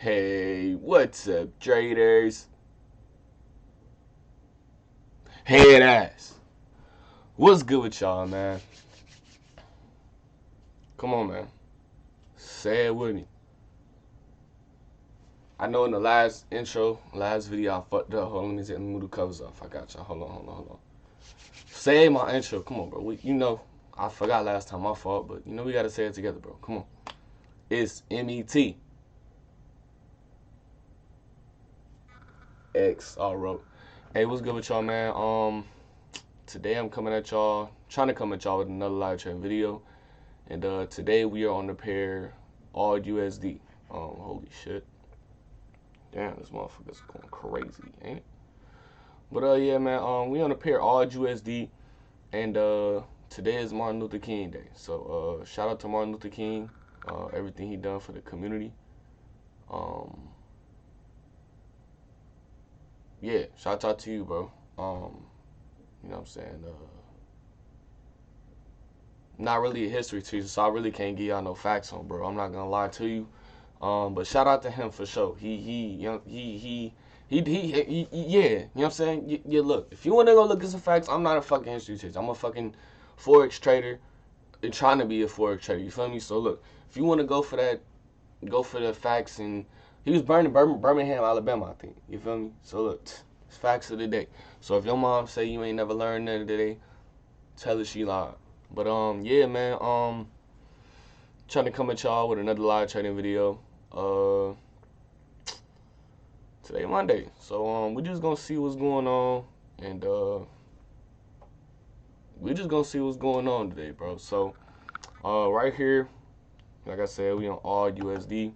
Hey, what's up, traders? Head ass. What's good with y'all, man? Come on, man. Say it with me. I know in the last video, I fucked up. Hold on, let me move the covers off. I got y'all. Hold on. Say my intro. Come on, bro. I forgot last time. My fault, but we gotta say it together, bro. Come on. It's MET. X. All wrote. Hey, what's good with y'all, man? Today I'm coming at y'all, trying to come at y'all with another live trading video. And today we are on the pair Audusd. Holy shit. Damn, this motherfucker's going crazy, ain't it? But yeah, man, we on the pair Audusd, and today is Martin Luther King Day. So shout out to Martin Luther King, everything he done for the community. Yeah, shout out to you, bro. You know what I'm saying? Not really a history teacher, so I really can't give y'all no facts on, bro. I'm not gonna lie to you. But shout out to him for sure. Yeah, you know what I'm saying? Yeah, look, if you want to go look at some facts, I'm not a fucking history teacher. I'm a fucking Forex trader and trying to be a Forex trader. You feel me? So look, if you want to go for that, go for the facts. And he was burning Birmingham, Alabama, I think. You feel me? So look, it's facts of the day. So if your mom say you ain't never learned that today, tell her she lied. But yeah, man, trying to come at y'all with another live trading video. Today Monday, so we just gonna see what's going on, and we just gonna see what's going on today, bro. So right here, like I said, we on Audusd,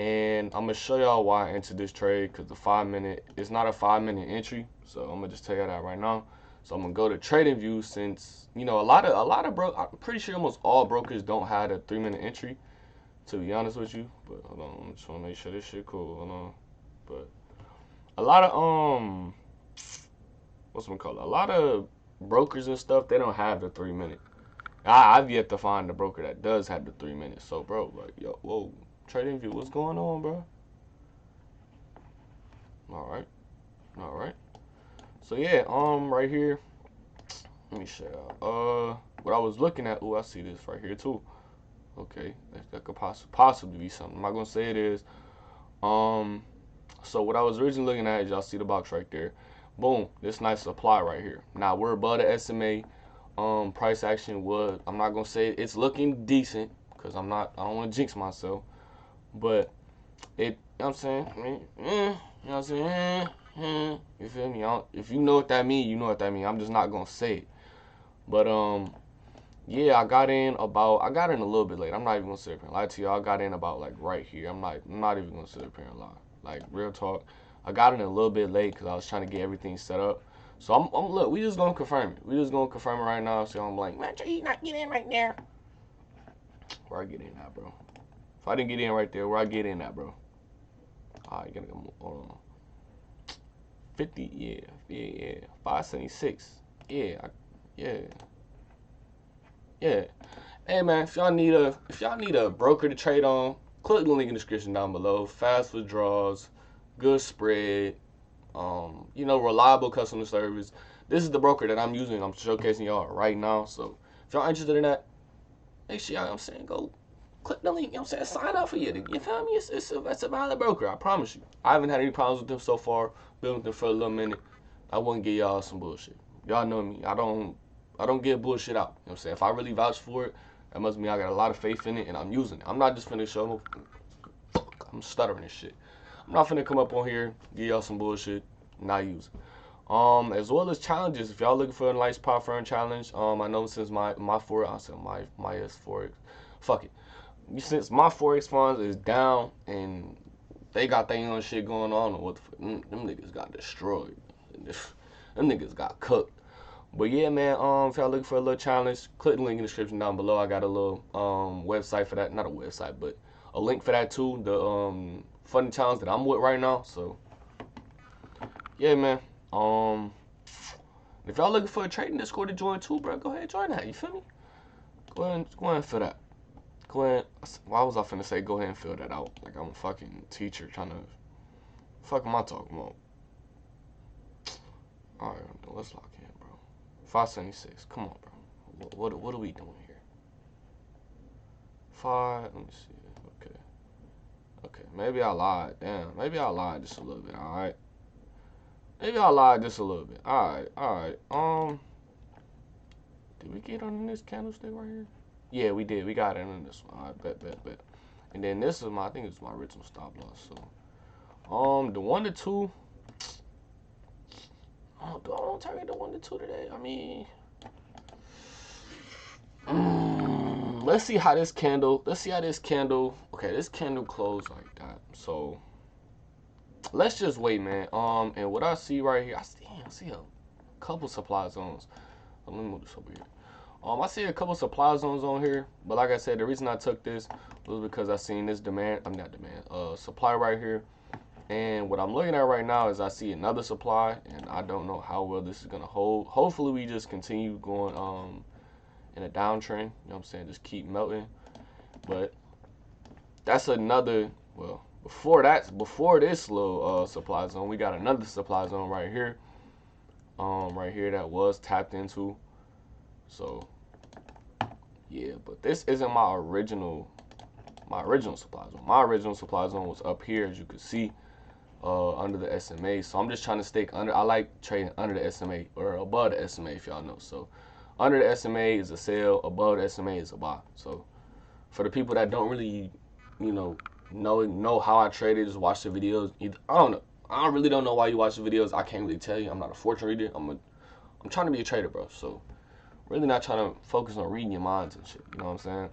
and I'm gonna show y'all why I entered this trade, because the 5-minute, it's not a 5-minute entry. So I'm gonna just tell you that right now. So I'm gonna go to trading view, since a lot of I'm pretty sure almost all brokers don't have a 3-minute entry, to be honest with you. But hold on, I just wanna make sure this shit cool. Hold on. But a lot of a lot of brokers and stuff, they don't have the 3-minute. I've yet to find a broker that does have the 3 minutes. So bro, like, yo, whoa, trading view, what's going on, bro? All right. So yeah, right here, let me show y'all. What I was looking at, I see this right here too. Okay, that could possibly be something. I'm not gonna say it is. So what I was originally looking at is, y'all see the box right there. Boom, this nice supply right here. Now we're above the SMA. Price action was, I'm not gonna say it's looking decent, because I don't want to jinx myself, but it, you know what I'm saying? You know what I'm saying? You feel me? If you know what that mean, you know what that mean. I'm just not gonna say it. But yeah, I got in a little bit late. I'm not even gonna sit up here and lie to you. I got in about like right here. I'm not even gonna sit up here and lie. Like, real talk. I got in a little bit late because I was trying to get everything set up. So look, we just gonna confirm it. We just gonna confirm it right now. So I'm like, man, you not get in right there. Where I get in at, bro? If I didn't get in right there, where I get in at, bro? Alright, gonna go 50, yeah. 576. Yeah. Hey man, if y'all need a broker to trade on, click the link in the description down below. Fast withdrawals, good spread, reliable customer service. This is the broker that I'm using. I'm showcasing y'all right now. So if y'all interested in that, make sure y'all, go click the link. Sign up for you. You feel me? It's a valid broker. I promise you. I haven't had any problems with them so far. Been with them for a little minute. I wouldn't give y'all some bullshit. Y'all know me. I don't give bullshit out. You know what I'm saying? If I really vouch for it, that must mean I got a lot of faith in it and I'm using it. I'm not just finna show. Fuck, I'm stuttering and shit. I'm not finna come up on here, give y'all some bullshit, not use it. As well as challenges. If y'all looking for a nice power firm challenge, I know since my Forex, I said my Forex, fuck it. Since my Forex funds is down and they got their own shit going on, or what the fuck, them niggas got destroyed. Them niggas got cooked. But yeah, man, if y'all looking for a little challenge, click the link in the description down below. I got a little website for that. Not a website, but a link for that too. The funny challenge that I'm with right now. So yeah, man. If y'all looking for a trading Discord to join too, bro, go ahead and join that. You feel me? Go ahead for that. Go ahead. Why was I finna say go ahead and fill that out? Like I'm a fucking teacher trying to. Fuck am I talking about? All right, let's lock in, bro. 576. Come on, bro. What are we doing here? 5. Let me see. Okay. Okay. Maybe I lied. Damn. Maybe I lied just a little bit. All right. Maybe I lied just a little bit. All right. All right. Did we get on this candlestick right here? Yeah, we did. We got it on this one. All right. Bet. And then this is my. I think it's my original stop loss. So, the 1 to 2. Oh, do I want to target the 1 to 2 today? I mean, let's see how this candle. Okay, this candle closed like that. So let's just wait, man. And what I see right here, I see a couple supply zones. Let me move this over here. I see a couple supply zones on here, but like I said, the reason I took this was because I seen this supply right here. And what I'm looking at right now is I see another supply, and I don't know how well this is gonna hold. Hopefully, we just continue going in a downtrend. You know what I'm saying? Just keep melting. But that's another. Well, before this little supply zone, we got another supply zone right here. Right here that was tapped into. So yeah, but this isn't my original supply zone. My original supply zone was up here, as you can see. Under the SMA, so I'm just trying to stay under. I like trading under the SMA or above the SMA, if y'all know. So under the SMA is a sell, above the SMA is a buy. So for the people that don't really, know how I trade it, just watch the videos. I really don't know why you watch the videos. I can't really tell you. I'm not a fortune reader. I'm trying to be a trader, bro. So really not trying to focus on reading your minds and shit. You know what I'm saying?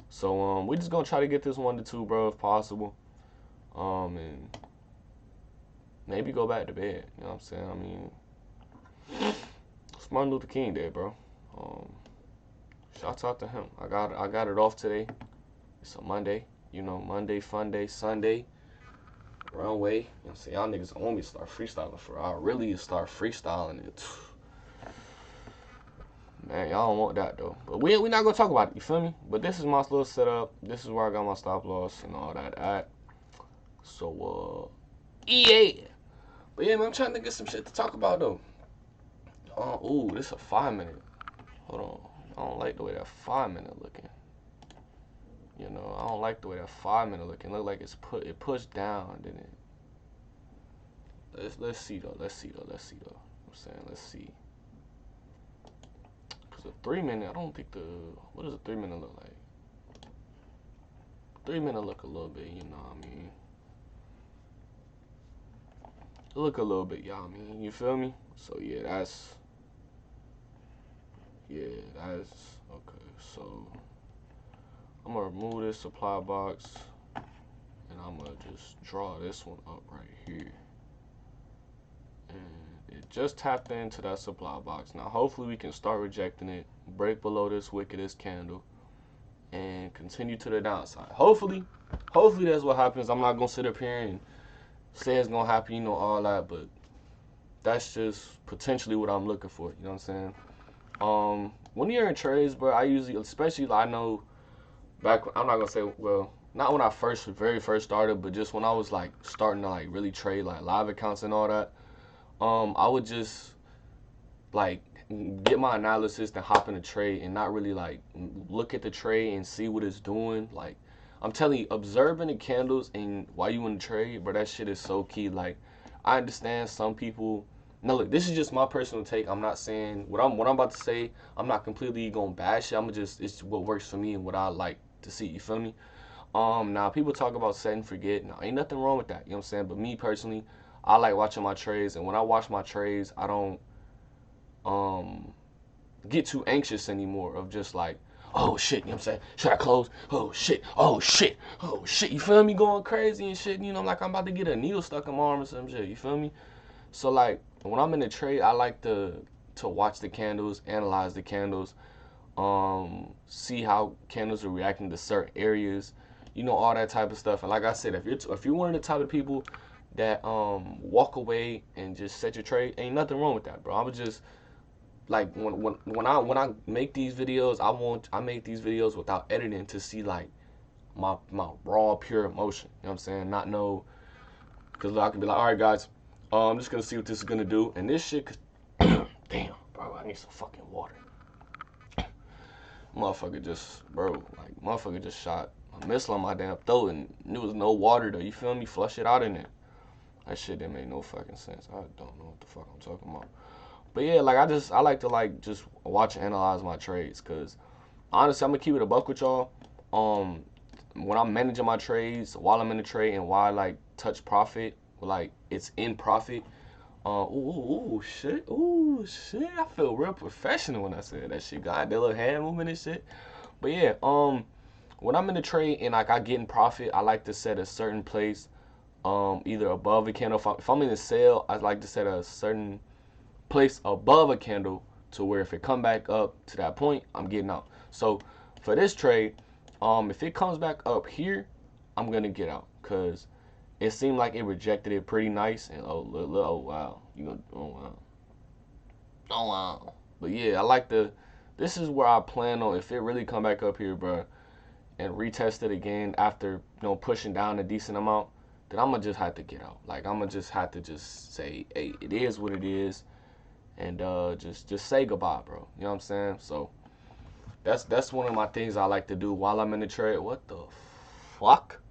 So we just gonna try to get this 1 to 2, bro, if possible. And maybe go back to bed. You know what I'm saying? I mean, it's Martin Luther King Day, bro. Shouts out to him. I got it off today. It's a Monday. Monday, fun day, Sunday, runway. You know what I'm saying? Y'all niggas want me to start freestyling for. I really start freestyling it. Man, y'all don't want that though. But we not gonna talk about it. You feel me? But this is my little setup. This is where I got my stop loss and all that. So yeah. But yeah, man, I'm trying to get some shit to talk about though. Ooh, this is a 5-minute. Hold on. I don't like the way that 5-minute looking. I don't like the way that 5-minute looking. Look like it pushed down, didn't it? Let's see though. I'm saying, let's see. Cause the 3-minute, I don't think what does a 3-minute look like? 3-minute look a little bit, you know what I mean? Look a little bit, y'all. I mean, you feel me? So yeah, that's okay. So I'm gonna remove this supply box, and I'm gonna just draw this one up right here. And it just tapped into that supply box. Now, hopefully, we can start rejecting it, break below this wickedest candle, and continue to the downside. Hopefully that's what happens. I'm not gonna sit up here and say it's gonna happen, all that, but that's just potentially what I'm looking for. You know what I'm saying? When you're in trades, bro, I usually, especially I know back, I'm not gonna say, well, not when I very first started, but just when I was like starting to like really trade like live accounts and all that. I would just like get my analysis and hop in a trade and not really like look at the trade and see what it's doing. Like, I'm telling you, observing the candles and while you in the trade, bro, that shit is so key. Like, I understand some people. No, look, this is just my personal take. I'm not saying what I'm about to say. I'm not completely gonna bash it. It's what works for me and what I like to see. You feel me? Now people talk about set and forget. Now, ain't nothing wrong with that. You know what I'm saying? But me personally, I like watching my trades, and when I watch my trades, I don't get too anxious anymore of just like, oh shit, you know what I'm saying? Should I close? Oh shit, you feel me? Going crazy and shit, like I'm about to get a needle stuck in my arm or some shit, you feel me? So like, when I'm in the trade, I like to watch the candles, analyze the candles, see how candles are reacting to certain areas, all that type of stuff. And like I said, if you're one of the type of people that walk away and just set your trade, ain't nothing wrong with that, bro. I would just like when I make these videos, I make these videos without editing to see like my raw pure emotion. You know what I'm saying? Not no, because I can be like, all right guys, I'm just gonna see what this is gonna do, and this shit. Damn, bro, I need some fucking water. Motherfucker just, bro, like motherfucker just shot a missile on my damn throat, and there was no water though. You feel me? Flush it out in there. That shit didn't make no fucking sense. I don't know what the fuck I'm talking about. But yeah, like I like to like just watch and analyze my trades, cause honestly, I'm gonna keep it a buck with y'all. Um, when I'm managing my trades, while I'm in the trade, and while I like touch profit, like it's in profit. Ooh shit. I feel real professional when I said that shit. Got that little hand movement and shit. But yeah, when I'm in the trade and like I get in profit, I like to set a certain place, either above a candle. If I'm in a sale, I like to set a certain place above a candle to where if it come back up to that point, I'm getting out. So for this trade, if it comes back up here, I'm gonna get out because it seemed like it rejected it pretty nice. And oh wow, oh wow. But yeah, I like the. This is where I plan on if it really come back up here, bro, and retest it again after pushing down a decent amount. Then I'm gonna just have to get out. Like I'm gonna just have to just say, hey, it is what it is, and just say goodbye, bro. You know what I'm saying? So that's one of my things I like to do while I'm in the trade. What the fuck?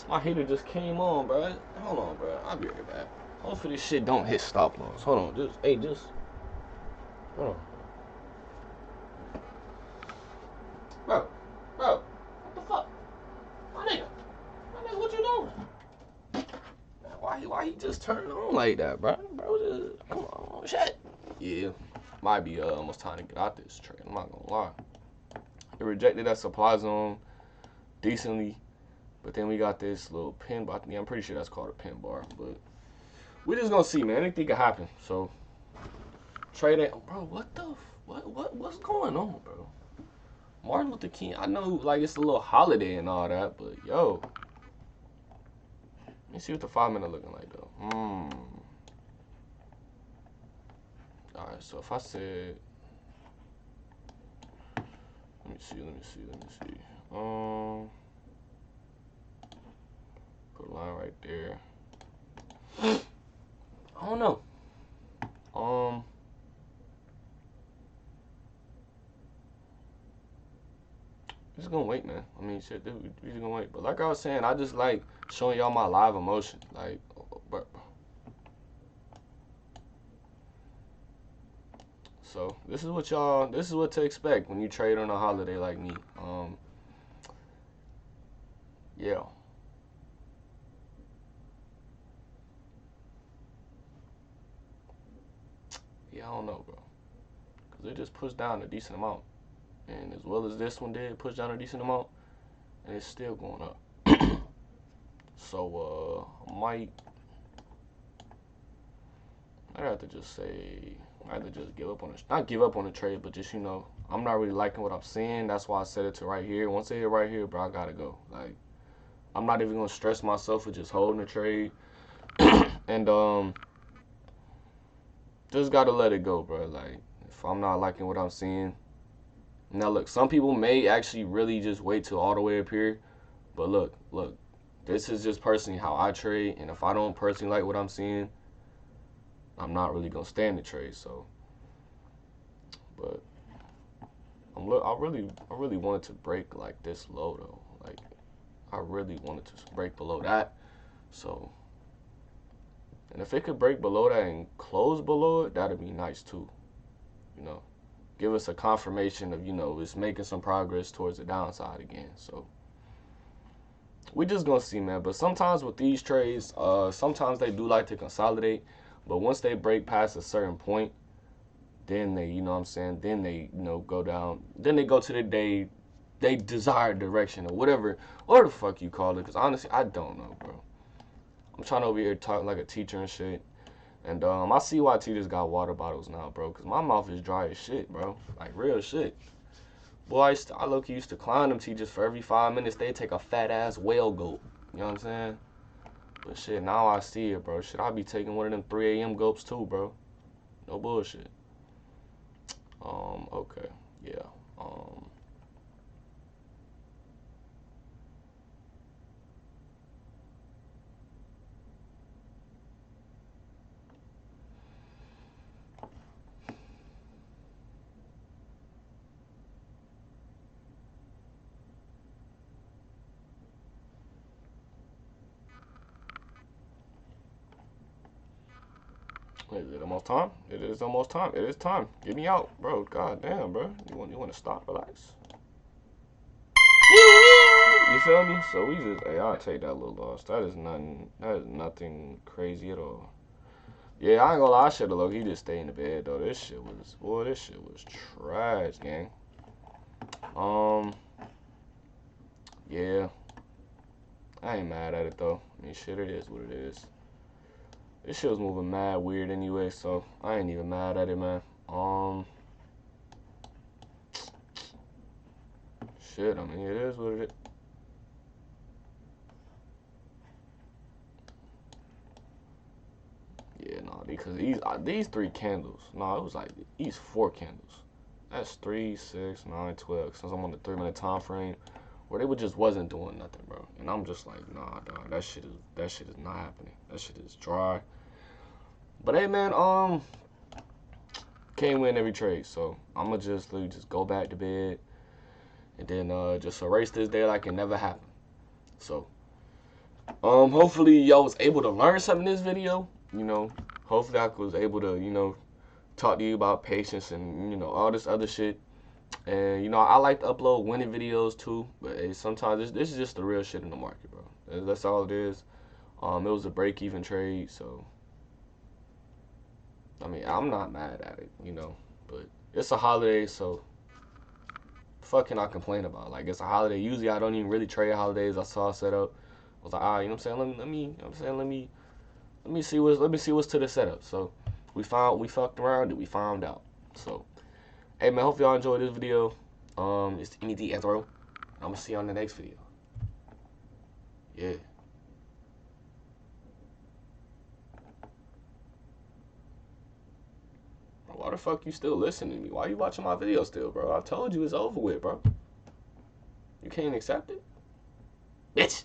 My heater just came on, bro. Hold on, bro. I'll be right back. Hopefully this shit don't hit stop loss. Hold on, just hold on, bro. What the fuck, my nigga, what you doing? Why he just turned on like that, bro? Bro, just come on, shit. Yeah, might be almost time to get out this trade. I'm not gonna lie. It rejected that supply zone decently, but then we got this little pin bar. Yeah, I'm pretty sure that's called a pin bar, but we're just gonna see, man. Anything can happen. So trade it, bro. What's going on, bro? Martin Luther King. I know, like it's a little holiday and all that, but yo, let me see what the 5 minute looking like though. All right, so if I said, let me see. Put a line right there. I don't know. We're just gonna wait, man. I mean, shit, dude, we just gonna wait. But like I was saying, I just like showing y'all my live emotion. Like, bro. So this is what to expect when you trade on a holiday like me. Yeah. Yeah, I don't know, bro. Because it just pushed down a decent amount. And as well as this one did, push down a decent amount. And it's still going up. So, I have to just say, I have to just give up on it. Not give up on the trade, but just, I'm not really liking what I'm seeing. That's why I set it to right here. Once I hit right here, bro, I gotta go. Like, I'm not even gonna stress myself with just holding the trade. And, just gotta let it go, bro. Like, if I'm not liking what I'm seeing. Now, look, some people may actually really just wait till all the way up here. But look, this is just personally how I trade. And if I don't personally like what I'm seeing, I'm not really gonna stay in the trade. So, but I really wanted to break like this low though. Like, I really wanted to break below that. So, and if it could break below that and close below it, that'd be nice too. Give us a confirmation of it's making some progress towards the downside again. So we just gonna see, man. But sometimes with these trades, sometimes they do like to consolidate, but once they break past a certain point, then they, then they, go down. Then they go to they desired direction or whatever the fuck you call it. Because honestly, I don't know, bro. I'm trying to over here talk like a teacher and shit. And I see why teachers got water bottles now, bro. Because my mouth is dry as shit, bro. Like, real shit. Boy, I low-key used to climb them teachers for every 5 minutes. They take a fat-ass whale gulp. You know what I'm saying? But shit, now I see it, bro. Shit, I be taking one of them 3 a.m. gulps too, bro. No bullshit. Okay. Yeah. Um, is it almost time? It is almost time. It is time. Get me out, bro. God damn, bro. You want to stop? Relax. You feel me? So we just, hey, I'll take that little loss. That is nothing. That is nothing crazy at all. Yeah, I ain't gonna lie. I should have looked. He just stayed in the bed though. This shit was, boy. This shit was trash, gang. Um, yeah. I ain't mad at it though. I mean, shit, it is what it is. This shit was moving mad weird anyway, so I ain't even mad at it, man. Shit. I mean, it is what it is. Yeah, no, because these 3 candles. No, it was like these 4 candles. That's 3, 6, 9, 12. Since I'm on the 3 minute time frame, where they would just wasn't doing nothing, bro. And I'm just like, nah, dog. That shit is not happening. That shit is dry. But hey, man, can't win every trade, so I'ma just literally just go back to bed and then just erase this day like it never happened. So hopefully y'all was able to learn something in this video. You know, hopefully I was able to talk to you about patience and all this other shit. And I like to upload winning videos too, but hey, sometimes this is just the real shit in the market, bro. That's all it is. It was a break-even trade, so I mean I'm not mad at it, but it's a holiday, so fuck can I complain about? Like it's a holiday. Usually I don't even really trade holidays. I saw set up. I was like, you know what I'm saying? Let me, you know what I'm saying? Let me see what's to the setup. So we fucked around and we found out. So hey man, hope y'all enjoyed this video. It's anything Ezro. I'm gonna see you on the next video. Yeah. Why the fuck you still listening to me? Why you watching my video still, bro? I told you it's over with, bro. You can't accept it? Bitch.